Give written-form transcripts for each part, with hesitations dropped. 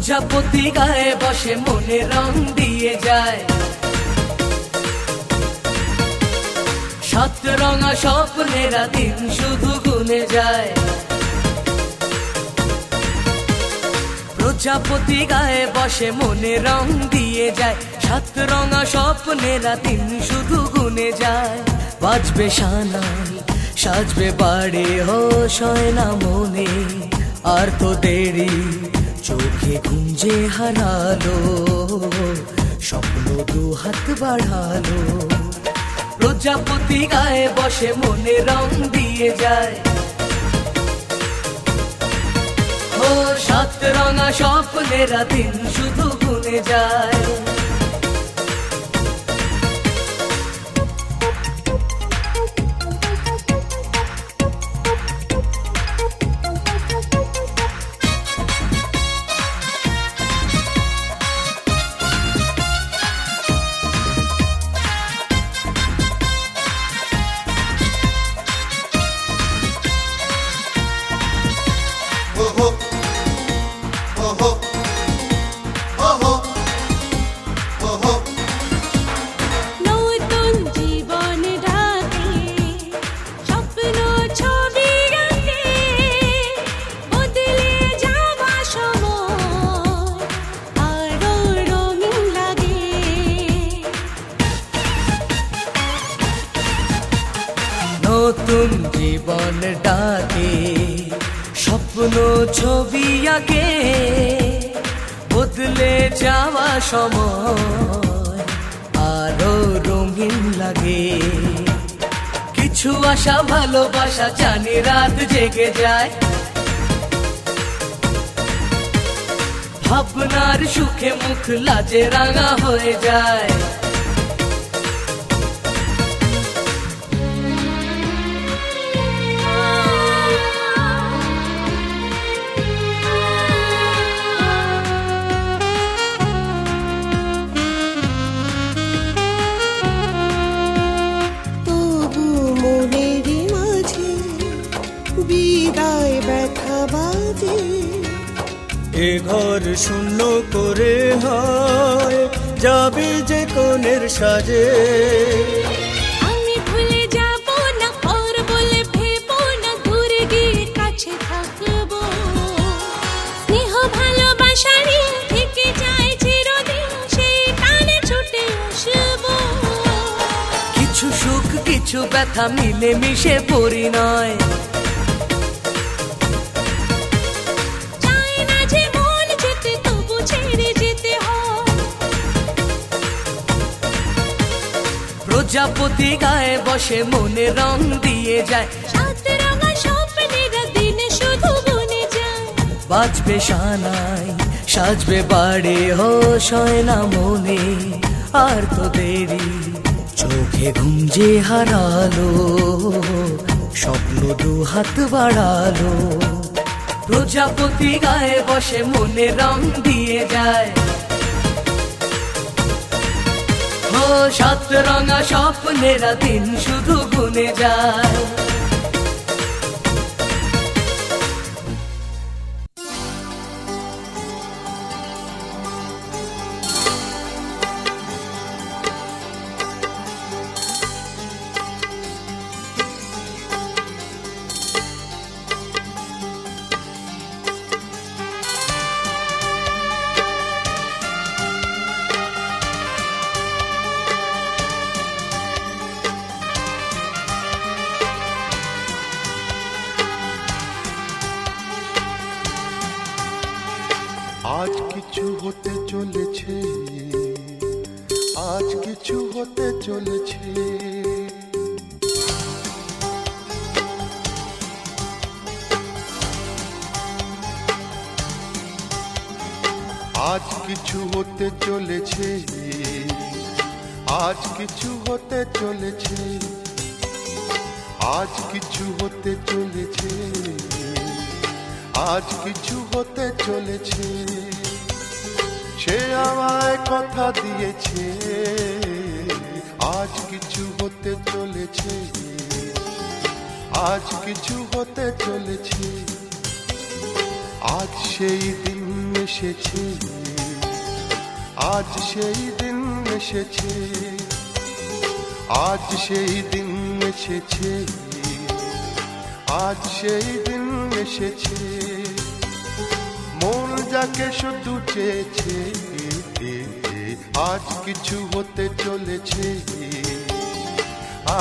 প্রজাপতি গায়ে বসে মনে রং দিয়ে যায়, সাত রঙা স্বপ্নেরা দিন শুধু গুনে যায়। প্রজাপতি গায়ে বসে মনে রং দিয়ে যায়, সাত রঙা স্বপ্নেরা দিন শুধু গুনে যায়। বাজবে সানাই সাজবে বাড়ি, হোশ হয় না মনে আর তো দেরি, চোখে গুঞ্জে হারালো স্বপ্ন দু হাত বাড়ালো। প্রজাপতি গায়ে বসে মনে রং দিয়ে যায়, ও সাত রঙা স্বপ্নেরা দিন শুধু গুনে যায়। নতুন জীবন ডাকে স্বপ্ন ছবি আঁকে, বদলে যাওয়া সময় আরো রঙিন লাগে। কিছু আশা ভালোবাসা জানি রাত জেগে যায়, ভাবনার সুখে মুখ লাজে রাঙা হয়ে যায়। এ ঘর শূন্য করে হয় যাবি যে কোণের সাজে, আমি ভুলে যাব না পর বলে ভেবো না, দূরে গিয়ে কাছে থাকবো। স্নেহ ভালোবাসারই থেকে যায় চিরদিন, সেই টানে ছুটে আসবো। কিছু সুখ কিছু ব্যথা মিলে মিশে পরিণয়, প্রজাপতি গায়ে বসে মনে রং দিয়ে যায়, সাত রঙা স্বপ্নেরা দিনে শুধু গুনে যায়। বাজবে সানাই সাজবে বাড়ি, হোশ হয় না মনে আর তো দেরি, চোখে ঘুম যে হারালো স্বপ্ন দু হাত বাড়ালো। প্রজাপতি গায়ে বসে মনে রং দিয়ে যায়, ও সাত রঙা স্বপ্নেরা দিন শুধু গুনে যায়। আজ কিছু হতে চলেছে, আজ কিছু হতে চলেছে। আজ কিছু হতে চলেছে, আজ কিছু হতে চলেছে, আজ কিছু হতে চলেছে, আজ কিছু হতে চলেছে। সে আমায় কথা দিয়েছে, আজ কিছু হতে চলেছে, আজ কিছু হতে চলেছে। আজ সেই দিন এসেছে, আজ সেই দিন এসেছে, আজ সেই দিন এসেছে, আজ সেই দিন এসেছে। মন যাকে শুধু চেয়েছে, আজ কিছু হতে চলেছে,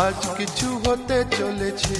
আজ কিছু হতে চলেছে।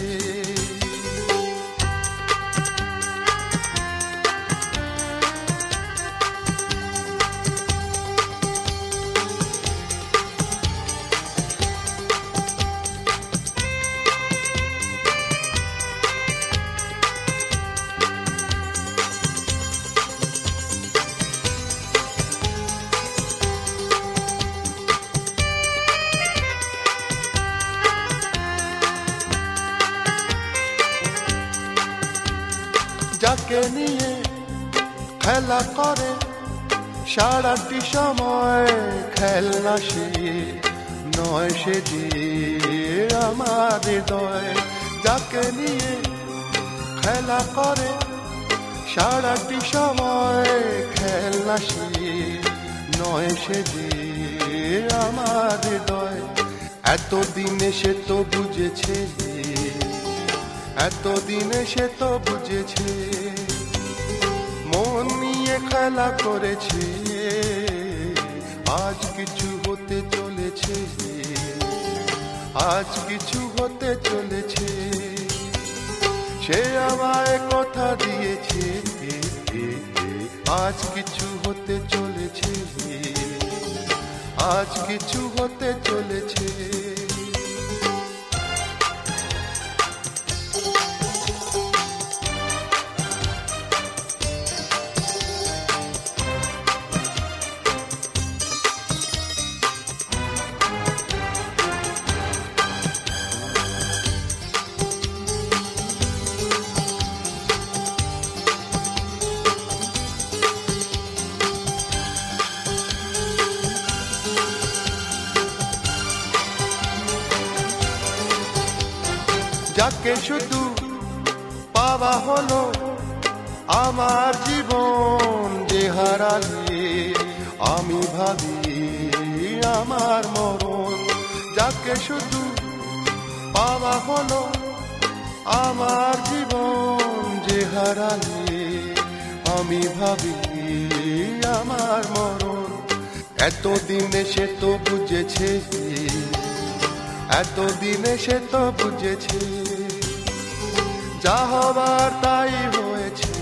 যাকে নিয়ে খেলা করে সারাটি সময়, খেলনা সে নয়, সে যে আমার হৃদয়। যাকে নিয়ে খেলা করে সারাটি সময়, খেলনা সে নয়, সে যে আমার হৃদয়। এতদিনে সে তো বুঝেছে, এতদিনে সে তো বুঝেছে, মন নিয়ে খেলা করেছে, আজ কিছু হতে চলেছে, আজ কিছু হতে চলেছে। সে আমায় কথা দিয়েছে, আজ কিছু হতে চলেছে, আজ কিছু হতে চলেছে। যাকে শুধু পাওয়া হলো আমার জীবন, যে হারালে আমি ভাবি আমার মরণ। যাকে শুধু পাওয়া হলো আমার জীবন, যে হারালে আমি ভাবি আমার মরণ। এতদিনে সে তো বুঝেছে, এতদিনে সে তো বুঝেছে, যা হবার তাই হয়েছে।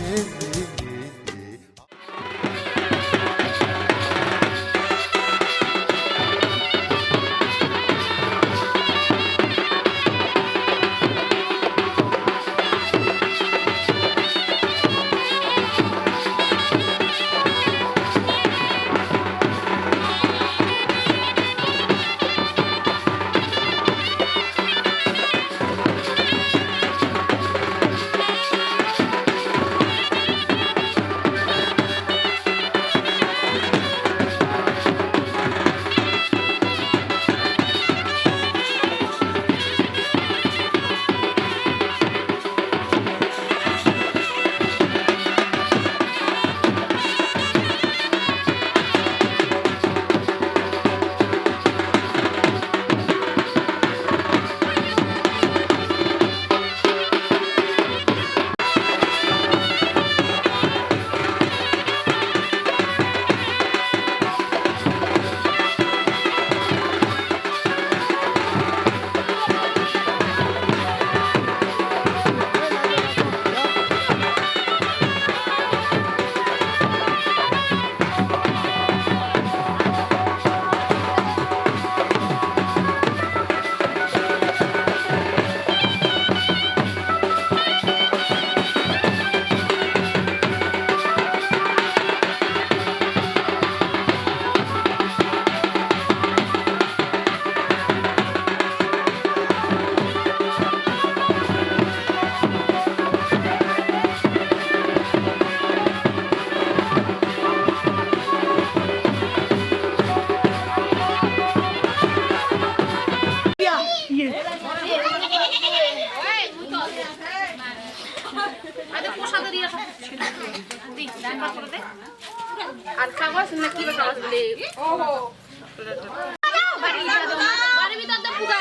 আর কাগজ না কি কাগজ বলে ওহো বাড়ি ভিতর তো পূজা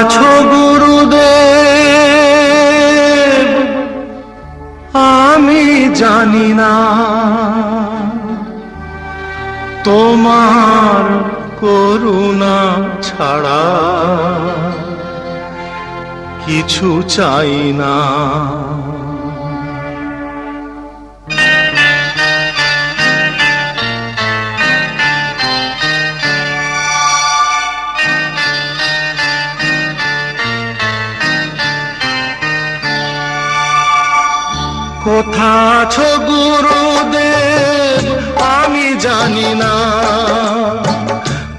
আছো গুরুদেব আমি জানি না, তোমার করুণা ছাড়া কিছু চাই না। কোথা আছো গুরুদেব আমি জানি না,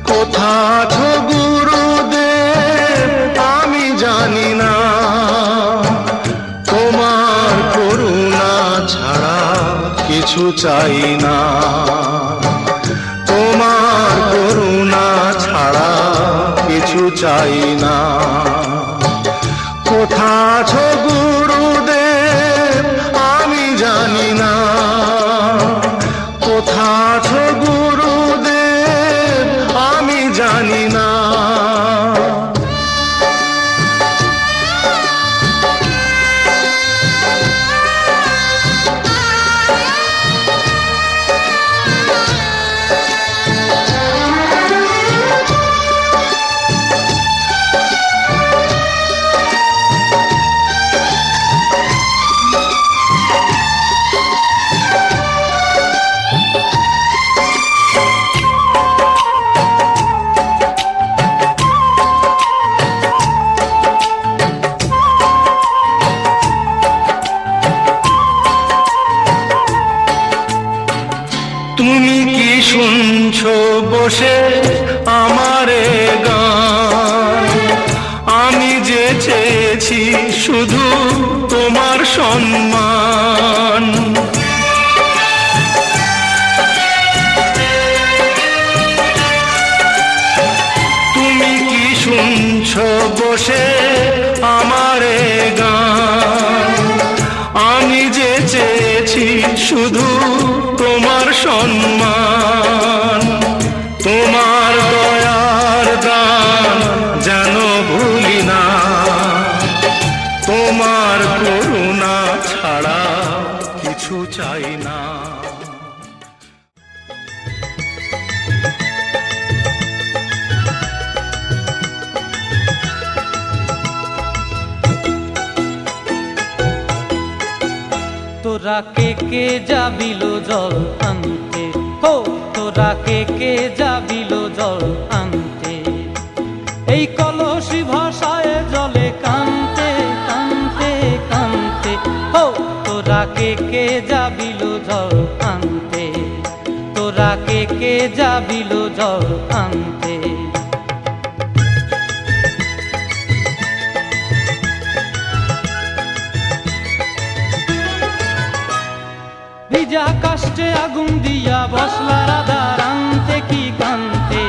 কোথা আছো গুরুদেব আমি জানি না, তোমার করুণা ছাড়া কিছু চাই না, তোমার করুণা ছাড়া কিছু চাই না। কোথা আছো গুরুদেব আমি জানি না, কোথা আছো গুরুদেব আমি জানি না। তুমি কি শুনছো বসে আমারে গান, আমি যে চেয়েছি শুধু তোমার সম্মান। তুমি কি শুনছো বসে আমারে গান, আমি যে চেয়েছি শুধু তোমার সম্মান। তোমার দয়ার দান যেন ভুলি না, তোমার করুণা ছাড়া কিছু চাই না। তোরা কে যাবিল জল আনতে, হো তোরা কে যাবিল জল আনতে, এই কলসি ভাষায় জলে কানতে কানতে কানতে, হো তোরা কে যাবিল জল আনতে, তোরা কে যাবিল জল আনতে। ভিজা কাষ্টে আগুন দিয়া বসলা রাধার আনতে কি কান্তে,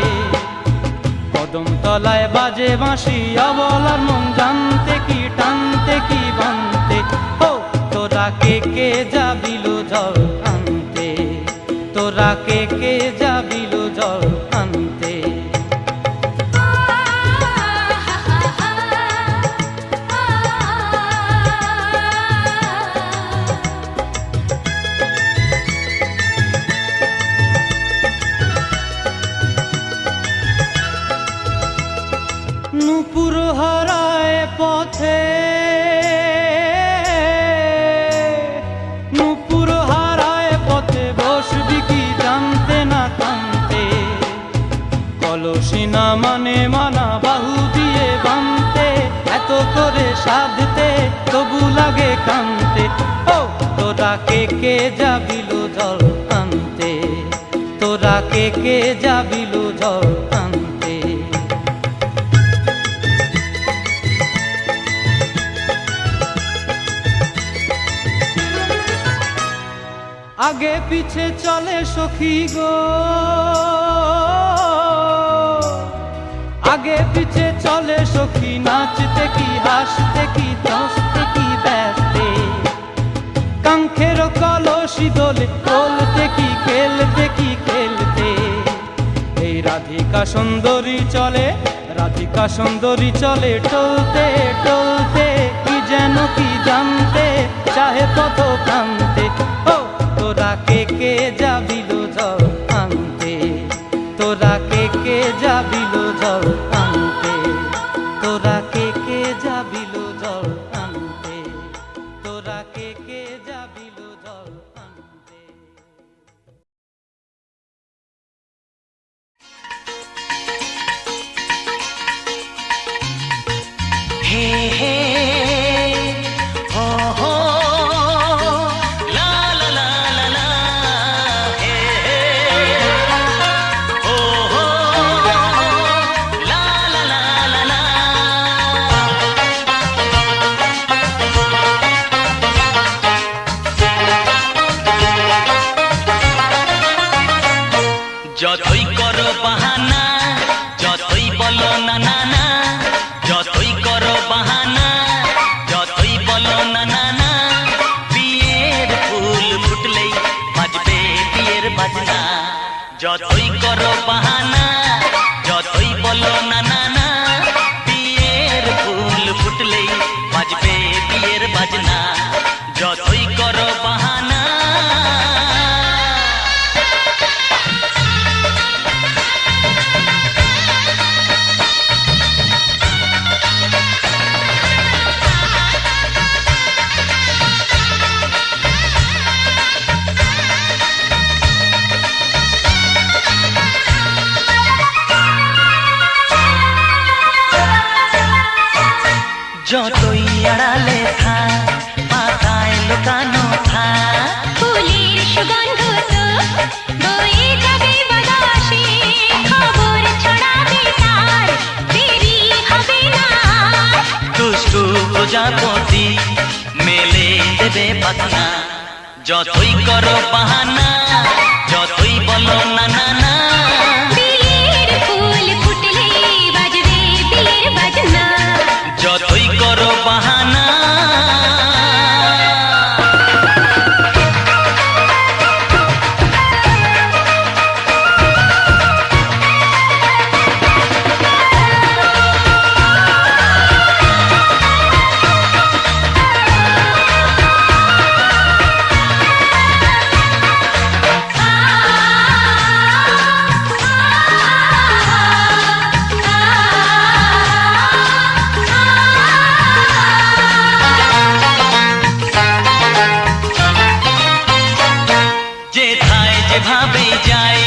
কদম তলায় বাজে বাঁশি অবলার মন জানতে কি টানতে কি বানতে, ও তোরা কে যাবিল জল আনতে, তোরা কে যাবিল জল আনতে। নূপুর হারায় পথে, নূপুর হারায় পথে বসবি কি জানতে না কানতে, কলসি না মানে মানা বাহু দিয়ে বানতে, এত করে সাধতে তবু লাগে কানতে, ও তোরা কে যাবিল জল আনতে, তোরা কে যাবিল জল আনতে। আগে পিছে চলে সখী গো, আগে পিছে চলে সখী, নাচতে কি হাসতে কি দশতে কি ব্যস্তে, কাঙ্ক্ষের কলসি দোলে বলতে কি খেলতে কি খেলতে। এই রাধিকা সুন্দরী চলে, রাধিকা নৌকা সুন্দরী চলে টলতে টলতে, কি যেন কি জানতে চাহে পথ প্রান্তে। ও তোরা কে যাবিল জল আনতে, তোরা কে যাবিল জল আনতে, তোরা কে যাবিল জল আনতে, তোরা কে যাবিল জল আনতে। হে হে হো হো লা লা লা লা লা, হে হে হো হো লা লা লা লা লা। যতই করো বাহানা, যতই বলো না না না, যতই করো বাহানা, যতই বলো না না না, বিয়ের ফুল ফুটলেই বাজবে বিয়ের বাজনা। যতই করো বাহানা, যতই বলো না না না, বিয়ের ফুল ফুটলেই বাজবে বিয়ের বাজনা। যতই করো বাহানা। যতই আড়ালে থাক, পাতায় লুকানো থাক, ফুলের সুগন্ধ তো বয়ে যাবে বাতাসে, খবর ছড়াবে তার, দেরি হবে না। দুষ্টু প্রজাপতি মেলে দেবে পাখনা। যতই করো বাহানা, যতই বলো না না না, বিয়ের ফুল ফুটলে বাজবে বিয়ের বাজনা। যতই করো বাহানা। যেথায় যেভাবে যাই,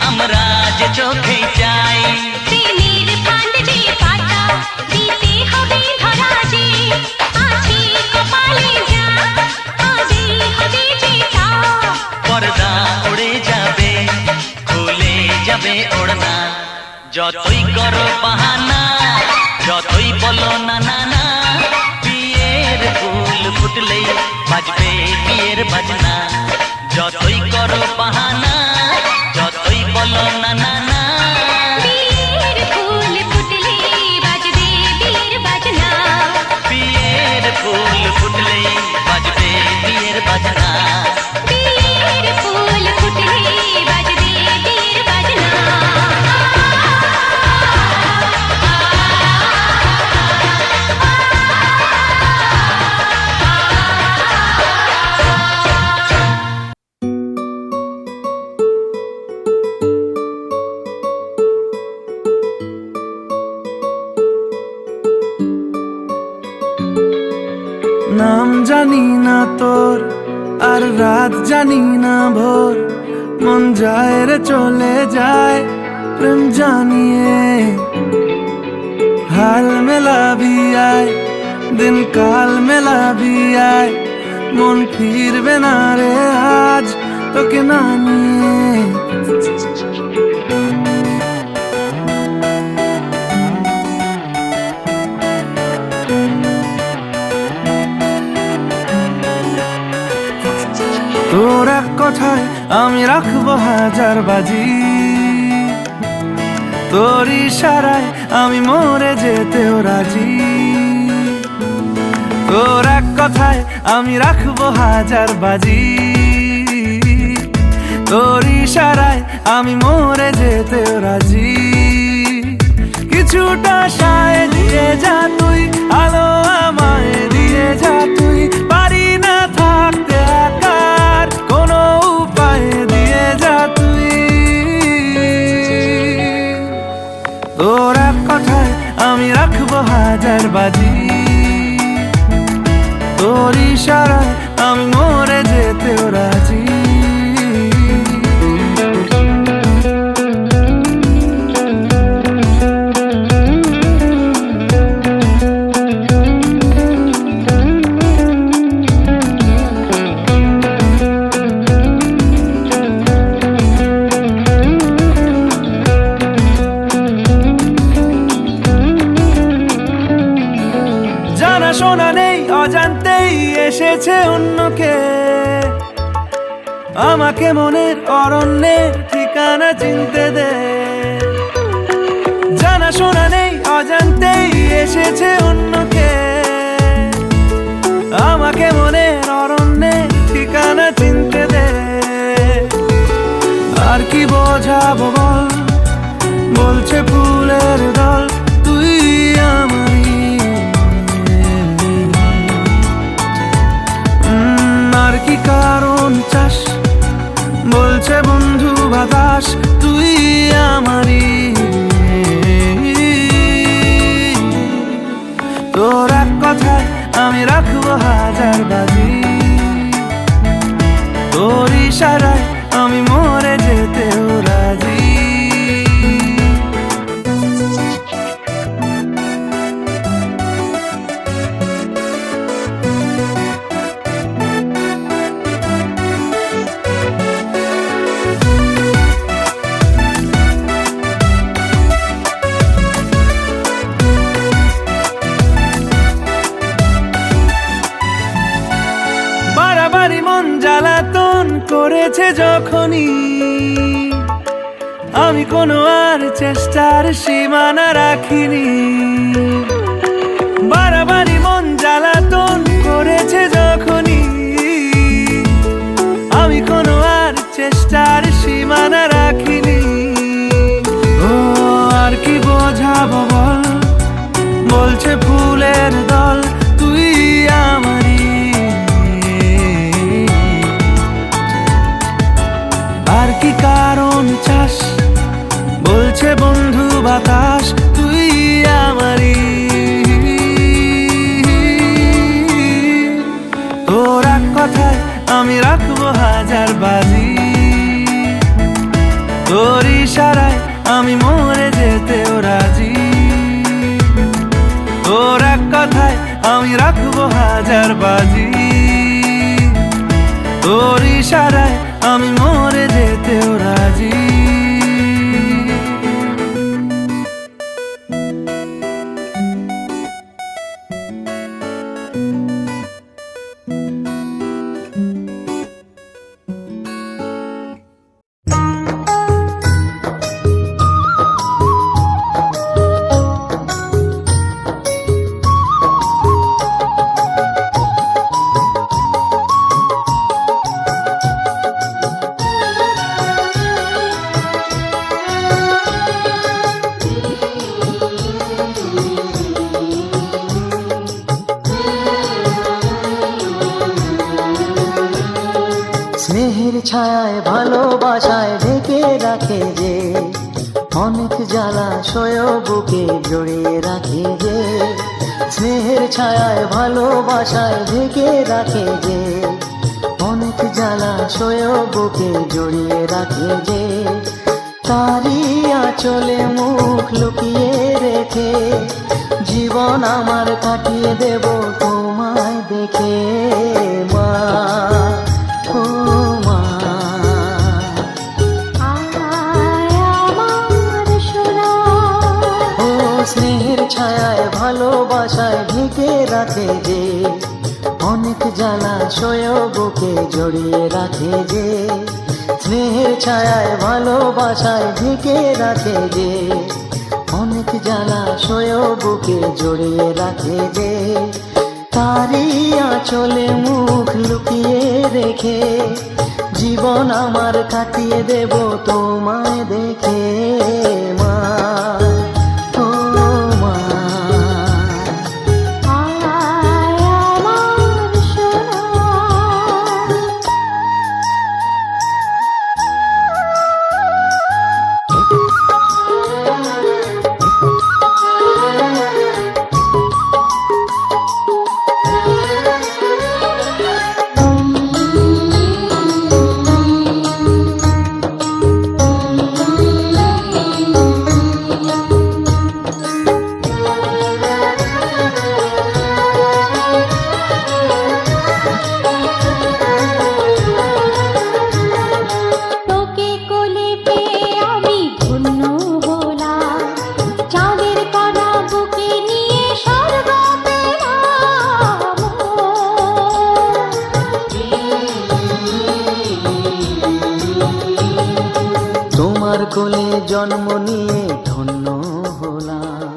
আমরা যে চোখে যাই, প্রেমের ফান্ড যে পাতা দিতে হবে ধরা যে, আছে কপালে যা হবে হবে যেটা। পর্দা উড়ে যাবে, খুলে যাবে ওড়না। যতই করো বাহানা, যতই বলো না না না, বিয়ের ফুল ফুটলেই বাজবে বিয়ের বাজনা। যতই করো বাহানা, যতই বলো না না না, বিয়ের ফুল ফুটলে বাজবে বিয়ের বাজনা। বিয়ের ফুল ফুটলেই বাজবে বিয়ের বাজনা। বিয়ের ফুল ফুটলে বাজবে বিয়ের বাজনা। নাম জানি না তোর, আর রাত জানি না ভোর, মন যায় রে চলে যায় প্রেম জানিয়ে। হাল মেলাবি আয়, দিন কাল মেলাবি আয়, মন ফিরবে না রে আজ তোকে না নিয়ে। তোর এক কথায় আমি রাখবো হাজার বাজি, তোর ইশারায় আমি মরে যেতেও রাজি। তোর এক কথায় আমি রাখবো হাজার বাজি, তোর ইশারায় আমি মরে যেতেও রাজি। কিছুটা সায় দিয়ে যা তুই, আলো আমায় দিয়ে যা তুই, পারি না থাকতে একার কোনো উপায় দিয়ে যা তুই। তোর এক কথায় আমি রাখবো হাজার বাজি, তোর ইশারায় আমি মরে যেতেও রাজি। জানা শোনা নেই অজান্তেই এসেছে অন্যকে, আমাকে মনের অরণ্যের ঠিকানা চিনতে দে। জানা শোনা নেই অজান্তেই এসেছে অন্যকে, আমাকে মনের অরণ্যের ঠিকানা চিনতে দে। আর কি বোঝাবো বল, বলছে ফুলের দল তুই আমারই। আর কি কারণ চাস, বলছে বন্ধু বাতাস তুই আমারই। তোর এক কথায় আমি রাখবো হাজার বাজি, তোর ইশারায় আমি মরে যেতেও রাজি। বাড়াবাড়ি মন জ্বালাতন করেছে যখনই, আমি কোনো আর চেষ্টার সীমানা রাখিনি। বাড়াবাড়ি মন জ্বালাতন করেছে যখনই, আমি কোনো আর চেষ্টার সীমানা রাখিনি। ও আর কি বোঝাবো বল, বলছে ফুলের দল তুই আমারই। আর কি কারণ চাস, বলছে বন্ধু বাতাস তুই আমারই। তোর এক কথায় আমি রাখবো হাজার বাজি, তোর ইশারায় আমি মরে যেতেও রাজি। তোর এক কথায় আমি রাখবো হাজার বাজি, তোর ইশারায় আমি মরে যেতেও রাজি। স্নেহের ছায়ায় ভালোবাসায় ঢেকে রাখে যে, অনেক জ্বালাশয় বুকে জড়িয়ে রাখে যে। স্নেহের ছায়ায় ভালোবাসায় ঢেকে রাখে যে, অনেক জ্বালাশয় বুকে জড়িয়ে রাখে যে। তারি আঁচলে মুখ লুকিয়ে রেখে জীবন আমার কাটিয়ে দেব তোমায় দেখে মা। স্নেহের ছায়ায় ভালোবাসায় ঢেকে রাখে যে, অনেক জ্বালাশয় বুকে জড়িয়ে রাখে যে। স্নেহের ছায়ায় ভালোবাসায় ঢেকে রাখে যে, অনেক জ্বালাশয় বুকে জড়িয়ে রাখে যে। তারি আঁচলে মুখ লুকিয়ে রেখে জীবন আমার কাটিয়ে দেব তোমায় দেখে মা। কোলে জন্ম নিয়ে ধন্য হলাম।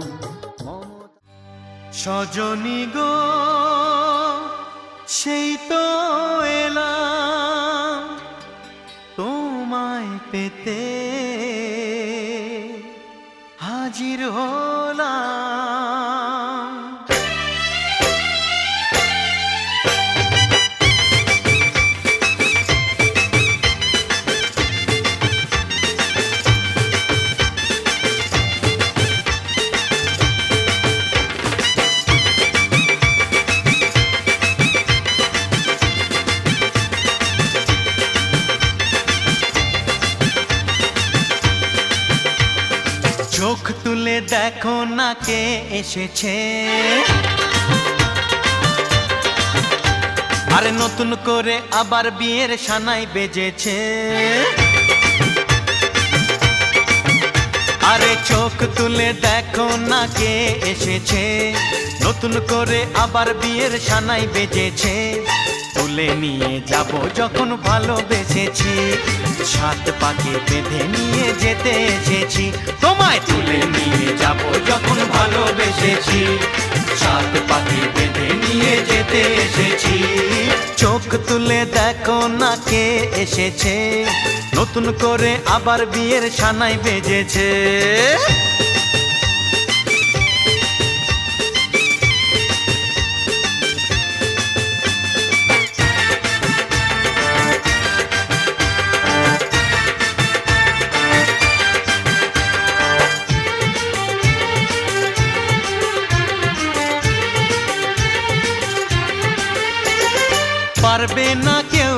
সজনী গো সেই তো এলাম তোমায় পেতে হাজির হলাম। চোখ তুলে দেখো না কে এসেছে, আরে নতুন করে আবার বিয়ের সানাই বেজেছে। আরে চোখ তুলে দেখো না কে এসেছে, নতুন করে আবার বিয়ের সানাই বেজেছে। তুলে নিয়ে যাব যখন ভালোবেসেছি, সাত পাকে বেঁধে নিয়ে যেতে এসেছি। তোমায় তুলে নিয়ে যাব যখন ভালোবেসেছি, সাত পাকে বেঁধে নিয়ে যেতে এসেছি। চোখ তুলে দেখো না কে এসেছে, নতুন করে আবার বিয়ের সানাই বেজেছে। পারবে না কেউ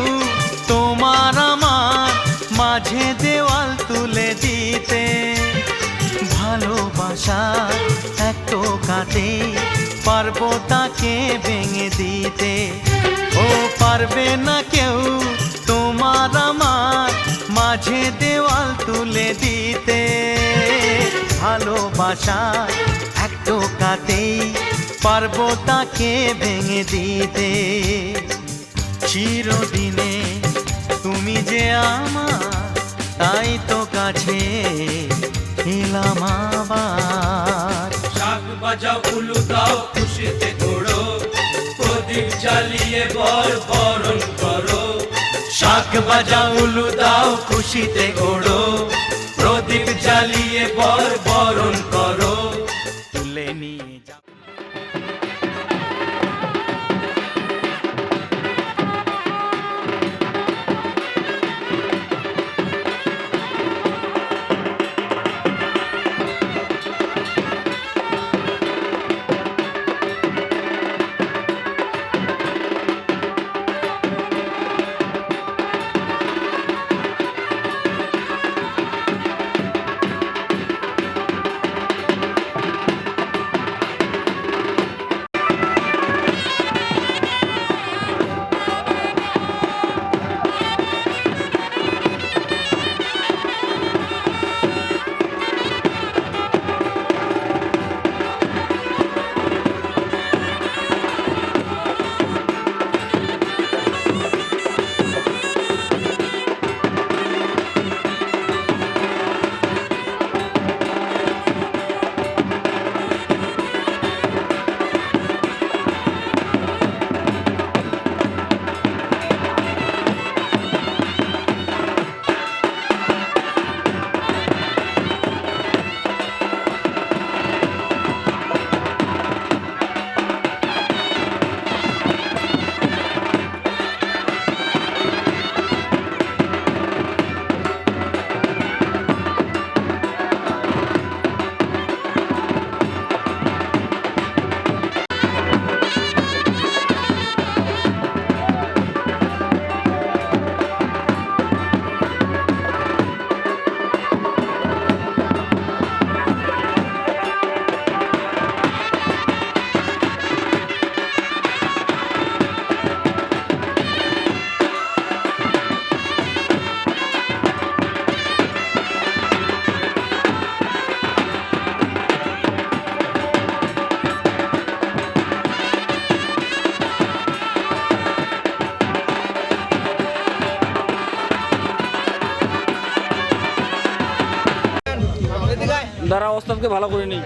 তোমার আমার মাঝে দেওয়াল তুলে দিতে, ভালোবাসা এত কাটে পারবো তাকে ভেঙে দিতে। ও পারবে না কেউ তোমার আমার মাঝে দেওয়াল তুলে দিতে, ভালোবাসা এত কাটে পারবো তাকে ভেঙে দিতে। চিরদিনে তুমি যে আমার, তাই তো কাছে এলাম আবার। শাক বাজাও উলু দাও খুশিতে ঘোড়ো, প্রদীপ জ্বালিয়ে বর বরণ করো। শাক বাজাও উলু দাও খুশিতে ঘোড়ো, প্রদীপ জ্বালিয়ে বর বরণ করো। তুলে নিয়ে যাও। অবস্থাকে ভালো করে নিই।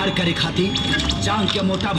प्यार करे खातिर जान के मोटा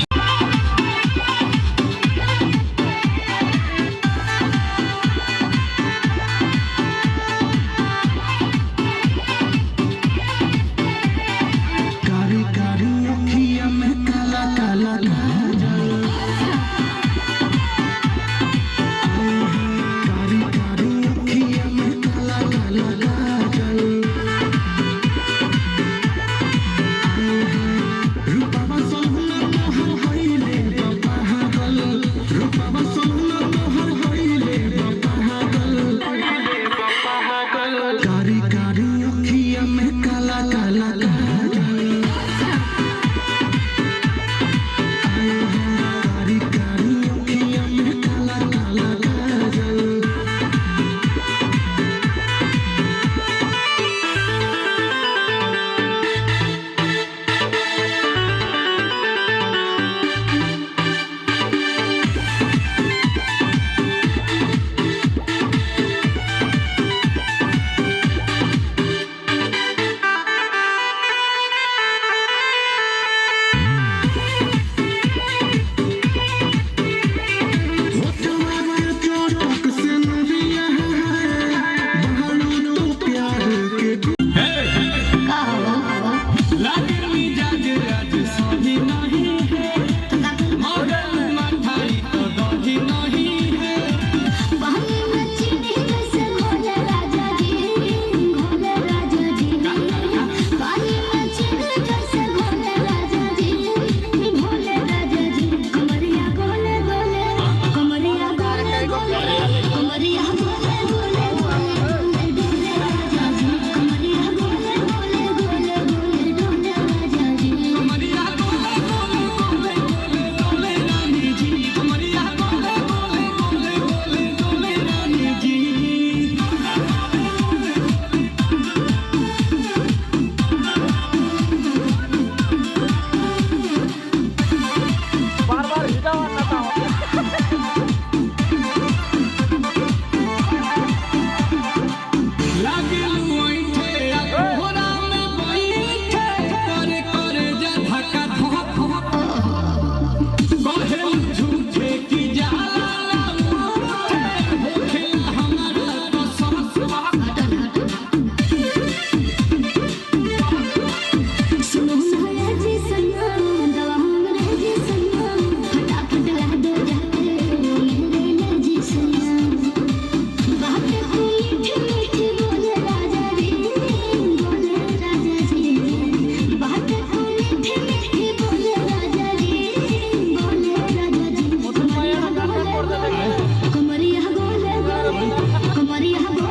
कमरिया